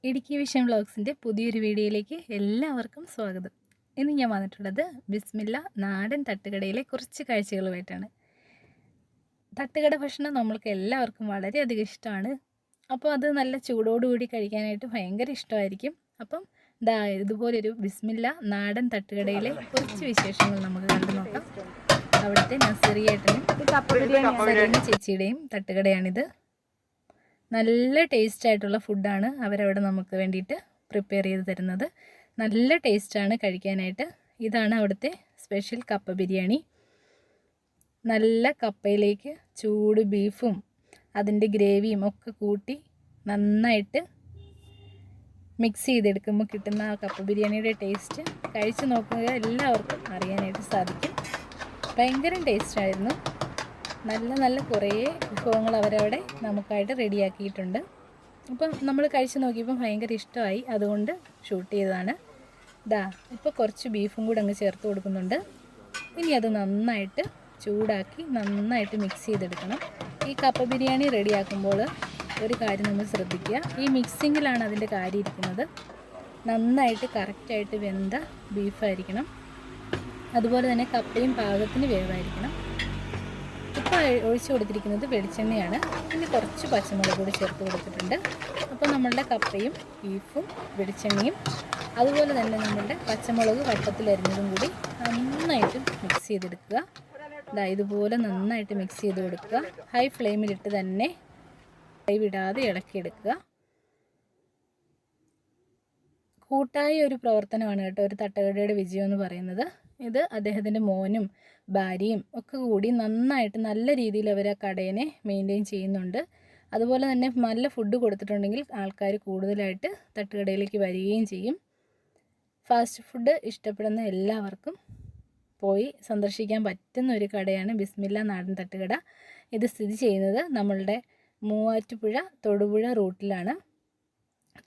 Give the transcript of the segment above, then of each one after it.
Idukki vision വ്ളോഗ്സിൻ്റെ പുതിയൊരു വീഡിയോയിലേക്ക് എല്ലാവർക്കും സ്വാഗതം. ഇന്ന് ഞാൻ വന്നിട്ടുള്ളത് ബിസ്മില്ല നാടൻ തട്ടുകടയിലെ കുറച്ച് കാഴ്ചകളുമായിട്ടാണ്. തട്ടുകട ഭക്ഷണം നമ്മൾക്ക് എല്ലാവർക്കും വളരെയധികം ഇഷ്ടമാണ്. അപ്പോൾ അത് നല്ല ചൂടോടുകൂടി കഴിക്കാനായിട്ട് ഭയങ്കര ഇഷ്ടമായിരിക്കും. അപ്പം ഇതുപോലൊരു ബിസ്മില്ല നാടൻ തട്ടുകടയിലെ കുറച്ച് വിശേഷങ്ങൾ നമുക്ക് കണ്ടു നോക്കാം. അവിടുത്തെ നസറിയേട്ടനും സരീന ചേച്ചിയുടെയും തട്ടുകടയാണിത്. നല്ല ടേസ്റ്റായിട്ടുള്ള ഫുഡാണ് അവരവിടെ നമുക്ക് വേണ്ടിയിട്ട് പ്രിപ്പയർ ചെയ്ത് തരുന്നത്. നല്ല ടേസ്റ്റാണ് കഴിക്കാനായിട്ട്. ഇതാണ് അവിടുത്തെ സ്പെഷ്യൽ കപ്പ ബിരിയാണി. നല്ല കപ്പയിലേക്ക് ചൂട് ബീഫും അതിൻ്റെ ഗ്രേവിയും ഒക്കെ കൂട്ടി നന്നായിട്ട് മിക്സ് ചെയ്തെടുക്കുമ്പോൾ കിട്ടുന്ന ആ കപ്പ ബിരിയാണിയുടെ ടേസ്റ്റ് കഴിച്ച് നോക്കുക എല്ലാവർക്കും അറിയാനായിട്ട് സാധിക്കും. ഭയങ്കര ടേസ്റ്റായിരുന്നു. നല്ല കുറേ വിഭവങ്ങൾ അവരവിടെ നമുക്കായിട്ട് റെഡിയാക്കിയിട്ടുണ്ട്. അപ്പം നമ്മൾ കഴിച്ച് നോക്കിയപ്പോൾ ഭയങ്കര ഇഷ്ടമായി, അതുകൊണ്ട് ഷൂട്ട് ചെയ്തതാണ്. ഇപ്പോൾ കുറച്ച് ബീഫും കൂടെ അങ്ങ് ചേർത്ത് കൊടുക്കുന്നുണ്ട്. ഇനി അത് നന്നായിട്ട് ചൂടാക്കി നന്നായിട്ട് മിക്സ് ചെയ്തെടുക്കണം. ഈ കപ്പ ബിരിയാണി റെഡിയാക്കുമ്പോൾ ഒരു കാര്യം നമ്മൾ ശ്രദ്ധിക്കുക, ഈ മിക്സിങ്ങിലാണ് അതിൻ്റെ കാര്യം ഇരിക്കുന്നത്. നന്നായിട്ട് കറക്റ്റായിട്ട് വെന്ത ബീഫായിരിക്കണം, അതുപോലെ തന്നെ കപ്പയും പാകത്തിന് വേവായിരിക്കണം. ഇപ്പോൾ ഒഴിച്ചു കൊടുത്തിരിക്കുന്നത് വെളിച്ചെണ്ണയാണ്. പിന്നെ കുറച്ച് പച്ചമുളക് കൂടി ചേർത്ത് കൊടുത്തിട്ടുണ്ട്. അപ്പോൾ നമ്മളുടെ കപ്പയും ബീഫും വെളിച്ചെണ്ണയും അതുപോലെ തന്നെ നമ്മളുടെ പച്ചമുളക് വട്ടത്തിലരിഞ്ഞതും കൂടി നന്നായിട്ട് മിക്സ് ചെയ്തെടുക്കുക. ഇതുപോലെ നന്നായിട്ട് മിക്സ് ചെയ്ത് കൊടുക്കുക. ഹൈ ഫ്ലെയിമിലിട്ട് തന്നെ കൈവിടാതെ ഇളക്കിയെടുക്കുക. കൂട്ടായ ഒരു പ്രവർത്തനമാണ് കേട്ടോ ഒരു തട്ടുകടയുടെ വിജയം എന്ന് പറയുന്നത്. ഇത് അദ്ദേഹത്തിൻ്റെ മോനും ഭാര്യയും ഒക്കെ കൂടി നന്നായിട്ട് നല്ല രീതിയിൽ അവർ ആ കടേനെ മെയിൻറ്റെയിൻ ചെയ്യുന്നുണ്ട്. അതുപോലെ തന്നെ നല്ല ഫുഡ് കൊടുത്തിട്ടുണ്ടെങ്കിൽ ആൾക്കാർ കൂടുതലായിട്ട് തട്ടുകടയിലേക്ക് വരികയും ചെയ്യും. ഫാസ്റ്റ് ഫുഡ് ഇഷ്ടപ്പെടുന്ന എല്ലാവർക്കും പോയി സന്ദർശിക്കാൻ പറ്റുന്ന ഒരു കടയാണ് ബിസ്മില്ല നാടൻ തട്ടുകട. ഇത് സ്ഥിതി ചെയ്യുന്നത് നമ്മളുടെ മൂവാറ്റുപുഴ തൊടുപുഴ റൂട്ടിലാണ്.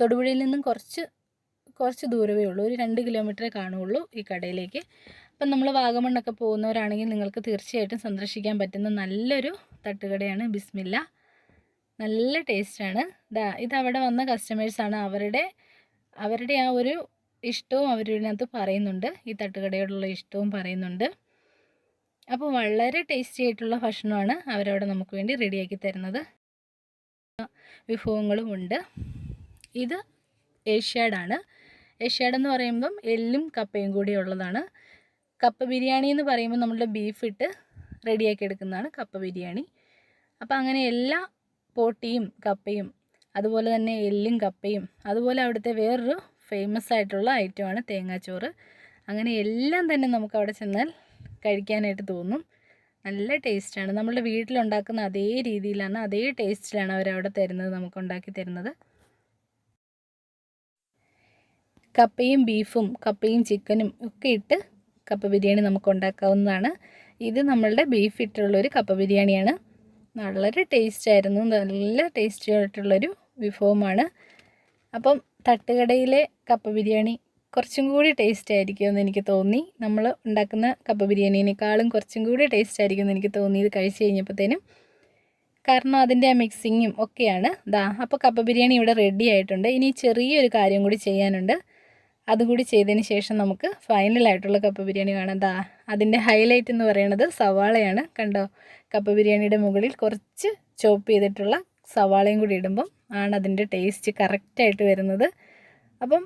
തൊടുപുഴയിൽ നിന്നും കുറച്ച് ദൂരമേ ഉള്ളൂ, ഒരു 2 കിലോമീറ്ററേ കാണുകയുള്ളൂ ഈ കടയിലേക്ക്. അപ്പം നമ്മൾ വാഗമണ്ണൊക്കെ പോകുന്നവരാണെങ്കിൽ നിങ്ങൾക്ക് തീർച്ചയായിട്ടും സന്ദർശിക്കാൻ പറ്റുന്ന നല്ലൊരു തട്ടുകടയാണ് ബിസ്മില്ല. നല്ല ടേസ്റ്റാണ്. ഇതവിടെ വന്ന കസ്റ്റമേഴ്സാണ്, അവരുടെ ആ ഒരു ഇഷ്ടവും അവരിതിനകത്ത് പറയുന്നുണ്ട്, ഈ തട്ടുകടയോടുള്ള ഇഷ്ടവും പറയുന്നുണ്ട്. അപ്പോൾ വളരെ ടേസ്റ്റി ആയിട്ടുള്ള ഭക്ഷണമാണ് അവരവിടെ നമുക്ക് വേണ്ടി റെഡിയാക്കി തരുന്നത്. വിഭവങ്ങളും ഉണ്ട്. ഇത് ഏഷ്യാഡാണ്. ഏഷ്യാഡ് എന്ന് പറയുമ്പം എല്ലും കപ്പയും കൂടി ഉള്ളതാണ്. കപ്പ ബിരിയാണി എന്ന് പറയുമ്പോൾ നമ്മളുടെ ബീഫ് ഇട്ട് റെഡിയാക്കി എടുക്കുന്നതാണ് കപ്പ ബിരിയാണി. അപ്പോൾ അങ്ങനെ എല്ലാ പോട്ടിയും കപ്പയും അതുപോലെ തന്നെ എല്ലും കപ്പയും അതുപോലെ അവിടുത്തെ വേറൊരു ഫേമസ് ആയിട്ടുള്ള ഐറ്റമാണ് തേങ്ങാച്ചോറ്. അങ്ങനെ എല്ലാം തന്നെ നമുക്ക് അവിടെ ചെന്നാൽ കഴിക്കാനായിട്ട് തോന്നും. നല്ല ടേസ്റ്റാണ്. നമ്മളുടെ വീട്ടിലുണ്ടാക്കുന്ന അതേ രീതിയിലാണ്, അതേ ടേസ്റ്റിലാണ് അവരവിടെ തരുന്നത്, നമുക്ക് ഉണ്ടാക്കി തരുന്നത്. കപ്പയും ബീഫും കപ്പയും ചിക്കനും ഒക്കെ ഇട്ട് കപ്പ ബിരിയാണി നമുക്ക് ഉണ്ടാക്കാവുന്നതാണ്. ഇത് നമ്മളുടെ ബീഫ് ഇട്ടുള്ളൊരു കപ്പ ബിരിയാണിയാണ്. വളരെ ടേസ്റ്റായിരുന്നു, നല്ല ടേസ്റ്റി ആയിട്ടുള്ളൊരു വിഭവമാണ്. അപ്പം തട്ടുകടയിലെ കപ്പ ബിരിയാണി കുറച്ചും കൂടി ടേസ്റ്റ് ആയിരിക്കുമെന്ന് എനിക്ക് തോന്നി. നമ്മൾ ഉണ്ടാക്കുന്ന കപ്പ ബിരിയാണിനേക്കാളും കുറച്ചും കൂടി ടേസ്റ്റ് ആയിരിക്കുമെന്ന് എനിക്ക് തോന്നി ഇത് കഴിച്ച് കഴിഞ്ഞപ്പോഴത്തേനും. കാരണം അതിൻ്റെ ആ മിക്സിങ്ങും ഒക്കെയാണ്. അപ്പോൾ കപ്പ ബിരിയാണി ഇവിടെ റെഡി ആയിട്ടുണ്ട്. ഇനി ചെറിയൊരു കാര്യം കൂടി ചെയ്യാനുണ്ട്. അതുകൂടി ചെയ്തതിന് ശേഷം നമുക്ക് ഫൈനലായിട്ടുള്ള കപ്പ ബിരിയാണി കാണാം. അതിൻ്റെ ഹൈലൈറ്റ് എന്ന് പറയുന്നത് സവാളയാണ്. കണ്ടോ, കപ്പ ബിരിയാണിയുടെ മുകളിൽ കുറച്ച് ചോപ്പ് ചെയ്തിട്ടുള്ള സവാളയും കൂടി ഇടുമ്പം ആണ് അതിൻ്റെ ടേസ്റ്റ് കറക്റ്റായിട്ട് വരുന്നത്. അപ്പം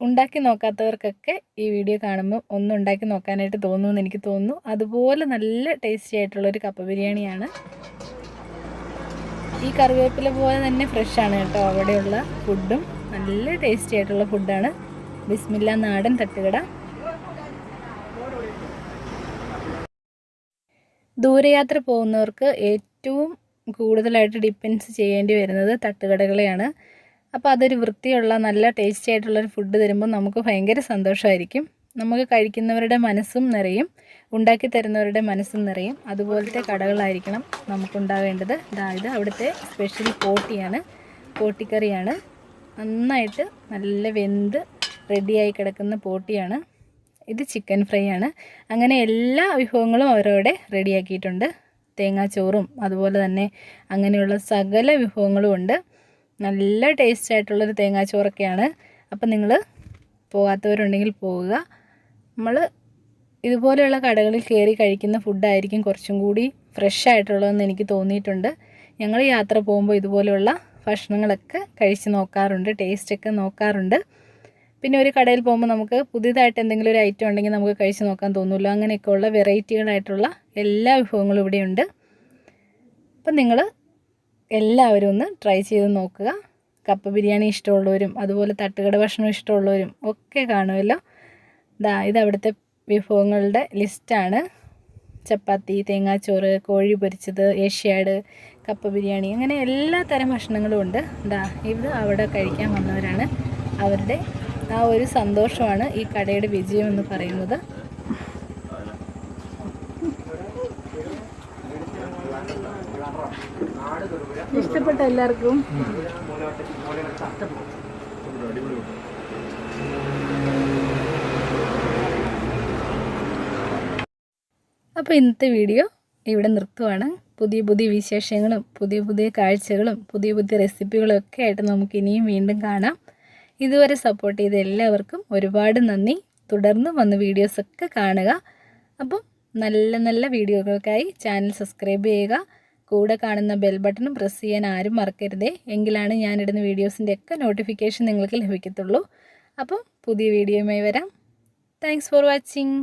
ഉണ്ടാക്കി നോക്കാത്തവർക്കൊക്കെ ഈ വീഡിയോ കാണുമ്പോൾ ഒന്ന് ഉണ്ടാക്കി നോക്കാനായിട്ട് തോന്നുമെന്ന് എനിക്ക് തോന്നുന്നു. അതുപോലെ നല്ല ടേസ്റ്റി ആയിട്ടുള്ളൊരു കപ്പ ബിരിയാണിയാണ്. ഈ കറിവേപ്പില പോലെ തന്നെ ഫ്രഷാണ് കേട്ടോ അവിടെയുള്ള ഫുഡും. നല്ല ടേസ്റ്റി ആയിട്ടുള്ള ഫുഡാണ് ബിസ്മില്ല നാടൻ തട്ടുകട. ദൂരയാത്ര പോകുന്നവർക്ക് ഏറ്റവും കൂടുതലായിട്ട് ഡിപ്പെൻസ് ചെയ്യേണ്ടി വരുന്നത് തട്ടുകടകളെയാണ്. അപ്പോൾ അതൊരു വൃത്തിയുള്ള നല്ല ടേസ്റ്റി ആയിട്ടുള്ളൊരു ഫുഡ് തരുമ്പോൾ നമുക്ക് ഭയങ്കര സന്തോഷമായിരിക്കും. നമുക്ക് കഴിക്കുന്നവരുടെ മനസ്സും നിറയും, ഉണ്ടാക്കി തരുന്നവരുടെ മനസ്സും നിറയും. അതുപോലത്തെ കടകളായിരിക്കണം നമുക്കുണ്ടാവേണ്ടത്. ഇത് അവിടുത്തെ സ്പെഷ്യൽ പോട്ടിക്കറിയാണ്. നന്നായിട്ട് നല്ല വെന്ത് റെഡിയായി കിടക്കുന്ന പോട്ടിയാണ്. ഇത് ചിക്കൻ ഫ്രൈ ആണ്. അങ്ങനെ എല്ലാ വിഭവങ്ങളും അവരവിടെ റെഡിയാക്കിയിട്ടുണ്ട്. തേങ്ങാച്ചോറും അതുപോലെ തന്നെ അങ്ങനെയുള്ള സകല വിഭവങ്ങളും ഉണ്ട്. നല്ല ടേസ്റ്റ് ആയിട്ടുള്ളൊരു തേങ്ങാച്ചോറൊക്കെയാണ്. അപ്പം നിങ്ങൾ പോകാത്തവരുണ്ടെങ്കിൽ പോവുക. നമ്മൾ ഇതുപോലെയുള്ള കടകളിൽ കയറി കഴിക്കുന്ന ഫുഡായിരിക്കും കുറച്ചും കൂടി ഫ്രഷ് ആയിട്ടുള്ളതെന്ന് എനിക്ക് തോന്നിയിട്ടുണ്ട്. ഞങ്ങൾ യാത്ര പോകുമ്പോൾ ഇതുപോലെയുള്ള ഭക്ഷണങ്ങളൊക്കെ കഴിച്ച് നോക്കാറുണ്ട്, ടേസ്റ്റൊക്കെ നോക്കാറുണ്ട്. പിന്നെ ഒരു കടയിൽ പോകുമ്പോൾ നമുക്ക് പുതിയതായിട്ട് എന്തെങ്കിലും ഒരു ഐറ്റം ഉണ്ടെങ്കിൽ നമുക്ക് കഴിച്ച് നോക്കാൻ തോന്നുമല്ലോ. അങ്ങനെയൊക്കെയുള്ള വെറൈറ്റികളായിട്ടുള്ള എല്ലാ വിഭവങ്ങളും ഇവിടെയുണ്ട്. അപ്പം നിങ്ങൾ എല്ലാവരും ഒന്ന് ട്രൈ ചെയ്ത് നോക്കുക. കപ്പ ബിരിയാണി ഇഷ്ടമുള്ളവരും അതുപോലെ തട്ടുകട ഭക്ഷണം ഇഷ്ടമുള്ളവരും ഒക്കെ കാണുമല്ലോ. ഇത് അവിടുത്തെ വിഭവങ്ങളുടെ ലിസ്റ്റാണ്. ചപ്പാത്തി, തേങ്ങാച്ചോറ്, കോഴി പൊരിച്ചത്, ഏഷ്യാഡ്, കപ്പ ബിരിയാണി, അങ്ങനെ എല്ലാ തരം ഭക്ഷണങ്ങളും ഉണ്ട്. ഇത് അവിടെ കഴിക്കാൻ വന്നവരാണ്. അവരുടെ ആ ഒരു സന്തോഷമാണ് ഈ കടയുടെ വിജയം എന്ന് പറയുന്നത്. ഇഷ്ടപ്പെട്ട എല്ലാവർക്കും അപ്പോൾ ഇന്നത്തെ വീഡിയോ ഇവിടെ നിർത്തുവാണ്. പുതിയ പുതിയ വിശേഷങ്ങളും പുതിയ പുതിയ കാഴ്ചകളും പുതിയ പുതിയ റെസിപ്പികളും ഒക്കെ ആയിട്ട് നമുക്ക് ഇനിയും വീണ്ടും കാണാം. ഇതുവരെ സപ്പോർട്ട് ചെയ്ത എല്ലാവർക്കും ഒരുപാട് നന്ദി. തുടർന്ന് വന്ന് വീഡിയോസൊക്കെ കാണുക. അപ്പം നല്ല നല്ല വീഡിയോകൾക്കായി ചാനൽ സബ്സ്ക്രൈബ് ചെയ്യുക. കൂടെ കാണുന്ന ബെൽ ബട്ടണും പ്രസ് ചെയ്യാൻ ആരും മറക്കരുതേ. എങ്കിലാണ് ഞാനിടുന്ന വീഡിയോസിൻ്റെ ഒക്കെ നോട്ടിഫിക്കേഷൻ നിങ്ങൾക്ക് ലഭിക്കത്തുള്ളൂ. അപ്പം പുതിയ വീഡിയോയുമായി വരാം. Thanks for watching.